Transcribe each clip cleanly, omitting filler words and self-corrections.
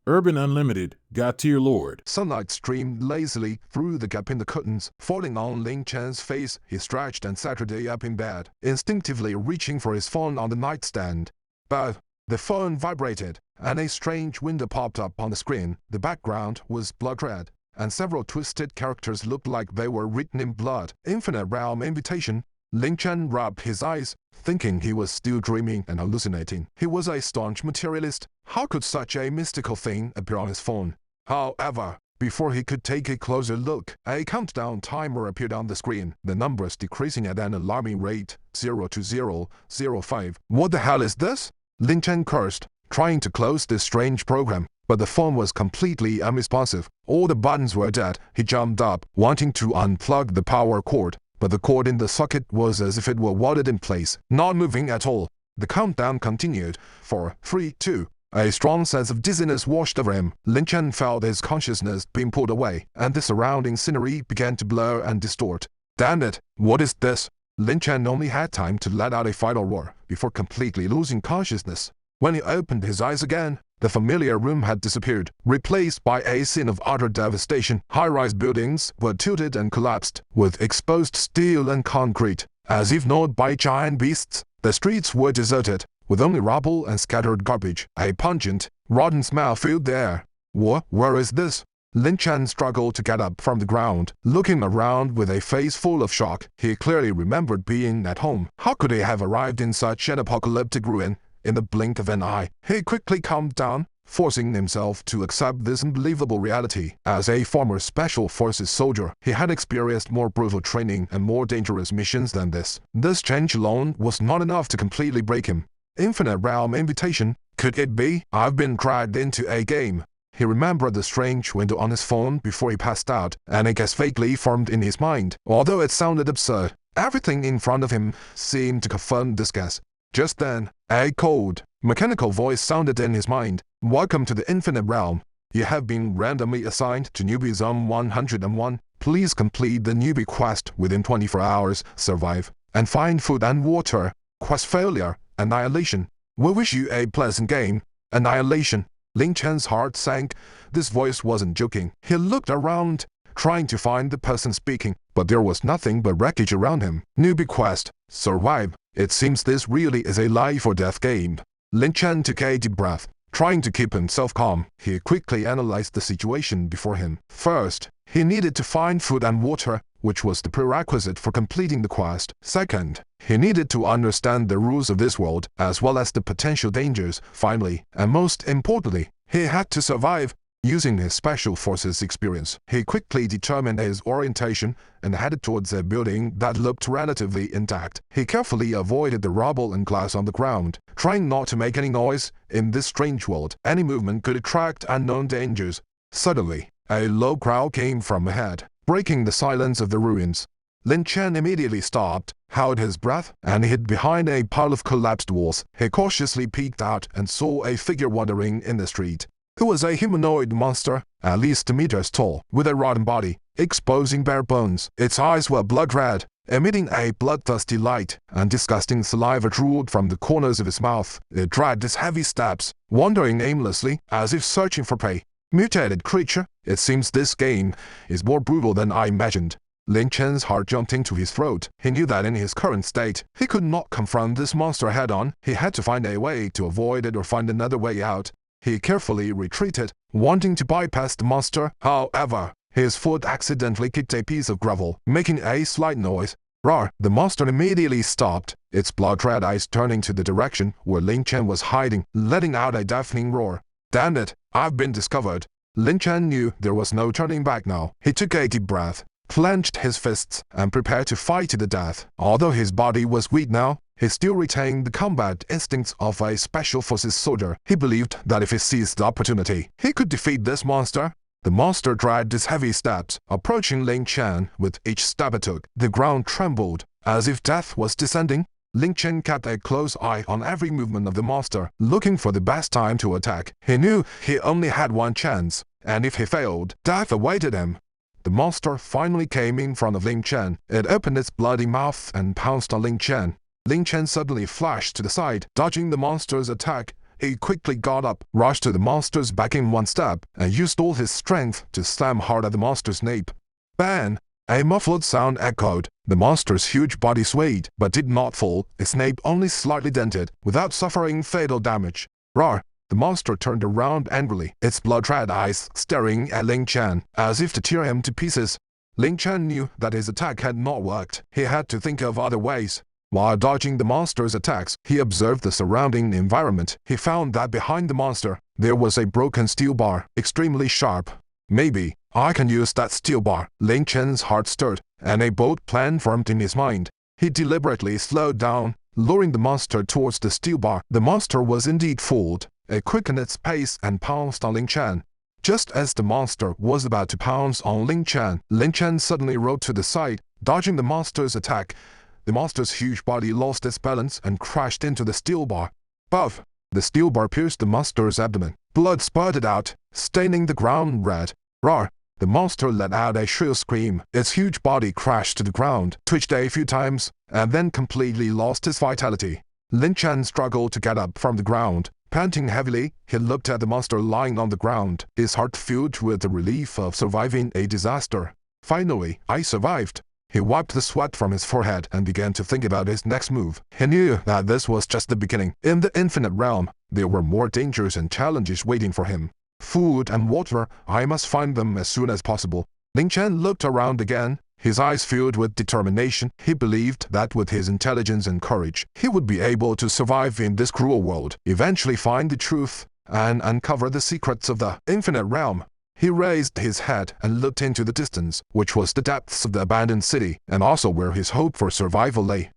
Urban Unlimited got to your lord. Sunlight streamed lazily through the gap in the curtains, falling on Ling Chen's face. He stretched and Saturday up in bed, instinctively reaching for his phone on the nightstand. But the phone vibrated, and a strange window popped up on the screen. The background was blood red, and several twisted characters looked like they were written in blood. Infinite Realm Invitation. Ling Chen rubbed his eyes, thinking he was still dreaming and hallucinating. He was a staunch materialist. How could such a mystical thing appear on his phone? However, before he could take a closer look, a countdown timer appeared on the screen, the numbers decreasing at an alarming rate, 02005. What the hell is this? Ling Chen cursed, trying to close this strange program, but the phone was completely unresponsive. All the buttons were dead. He jumped up, wanting to unplug the power cord, but the cord in the socket was as if it were welded in place, not moving at all. The countdown continued. 4, 3, 2. A strong sense of dizziness washed over him. Ling Chen felt his consciousness being pulled away, and the surrounding scenery began to blur and distort. Damn it! What is this? Ling Chen only had time to let out a final roar before completely losing consciousness. When he opened his eyes again, the familiar room had disappeared, replaced by a scene of utter devastation. High-rise buildings were tilted and collapsed, with exposed steel and concrete. As if gnawed by giant beasts, the streets were deserted, with only rubble and scattered garbage. A pungent, rotten smell filled the air. Where is this? Ling Chen struggled to get up from the ground, looking around with a face full of shock. He clearly remembered being at home. How could he have arrived in such an apocalyptic ruin? In the blink of an eye, he quickly calmed down, forcing himself to accept this unbelievable reality. As a former Special Forces soldier, he had experienced more brutal training and more dangerous missions than this. This change alone was not enough to completely break him. Infinite Realm Invitation? Could it be? I've been dragged into a game. He remembered the strange window on his phone before he passed out, and a guess vaguely formed in his mind. Although it sounded absurd, everything in front of him seemed to confirm this guess. Just then, a cold, mechanical voice sounded in his mind. Welcome to the Infinite Realm. You have been randomly assigned to Newbie Zone 101. Please complete the Newbie quest within 24 hours, survive, and find food and water. Quest failure, annihilation. We wish you a pleasant game. Annihilation. Ling Chen's heart sank. This voice wasn't joking. He looked around, trying to find the person speaking, but there was nothing but wreckage around him. Newbie quest. Survive. It seems this really is a life or death game. Ling Chen took a deep breath, trying to keep himself calm. He quickly analyzed the situation before him. First, he needed to find food and water, which was the prerequisite for completing the quest. Second, he needed to understand the rules of this world, as well as the potential dangers. Finally, and most importantly, he had to survive. Using his Special Forces experience, he quickly determined his orientation and headed towards a building that looked relatively intact. He carefully avoided the rubble and glass on the ground, trying not to make any noise. In this strange world, any movement could attract unknown dangers. Suddenly, a low growl came from ahead, breaking the silence of the ruins. Ling Chen immediately stopped, held his breath, and hid behind a pile of collapsed walls. He cautiously peeked out and saw a figure wandering in the street. It was a humanoid monster, at least 2 meters tall, with a rotten body, exposing bare bones. Its eyes were blood red, emitting a bloodthirsty light, and disgusting saliva drooled from the corners of its mouth. It dragged its heavy steps, wandering aimlessly, as if searching for prey. Mutated creature, it seems this game is more brutal than I imagined. Ling Chen's heart jumped into his throat. He knew that in his current state, he could not confront this monster head-on. He had to find a way to avoid it or find another way out. He carefully retreated, wanting to bypass the monster. However, his foot accidentally kicked a piece of gravel, making a slight noise. Roar! The monster immediately stopped, its blood-red eyes turning to the direction where Ling Chen was hiding, letting out a deafening roar. Damn it! I've been discovered. Ling Chen knew there was no turning back now. He took a deep breath, clenched his fists, and prepared to fight to the death. Although his body was weak now, he still retained the combat instincts of a Special Forces soldier. He believed that if he seized the opportunity, he could defeat this monster. The monster dragged his heavy steps, approaching Ling Chen. With each step it took, the ground trembled, as if death was descending. Ling Chen kept a close eye on every movement of the monster, looking for the best time to attack. He knew he only had one chance, and if he failed, death awaited him. The monster finally came in front of Ling Chen. It opened its bloody mouth and pounced on Ling Chen. Ling Chen suddenly flashed to the side, dodging the monster's attack. He quickly got up, rushed to the monster's back in one step, and used all his strength to slam hard at the monster's nape. Bang! A muffled sound echoed. The monster's huge body swayed, but did not fall. Its nape only slightly dented, without suffering fatal damage. Roar! The monster turned around angrily, its blood-red eyes staring at Ling Chen, as if to tear him to pieces. Ling Chen knew that his attack had not worked. He had to think of other ways. While dodging the monster's attacks, he observed the surrounding environment. He found that behind the monster, there was a broken steel bar, extremely sharp. Maybe I can use that steel bar. Ling Chen's heart stirred, and a bold plan formed in his mind. He deliberately slowed down, luring the monster towards the steel bar. The monster was indeed fooled. It quickened its pace and pounced on Ling Chen. Just as the monster was about to pounce on Ling Chen suddenly rode to the side, dodging the monster's attack. The monster's huge body lost its balance and crashed into the steel bar. Puff! The steel bar pierced the monster's abdomen. Blood spurted out, staining the ground red. Roar! The monster let out a shrill scream. Its huge body crashed to the ground, twitched a few times, and then completely lost its vitality. Ling Chen struggled to get up from the ground. Panting heavily, he looked at the monster lying on the ground, his heart filled with the relief of surviving a disaster. Finally, I survived. He wiped the sweat from his forehead and began to think about his next move. He knew that this was just the beginning. In the infinite realm, there were more dangers and challenges waiting for him. Food and water, I must find them as soon as possible. Ling Chen looked around again, his eyes filled with determination. He believed that with his intelligence and courage, he would be able to survive in this cruel world, eventually find the truth, and uncover the secrets of the infinite realm. He raised his head and looked into the distance, which was the depths of the abandoned city, and also where his hope for survival lay.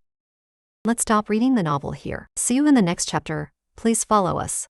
Let's stop reading the novel here. See you in the next chapter. Please follow us.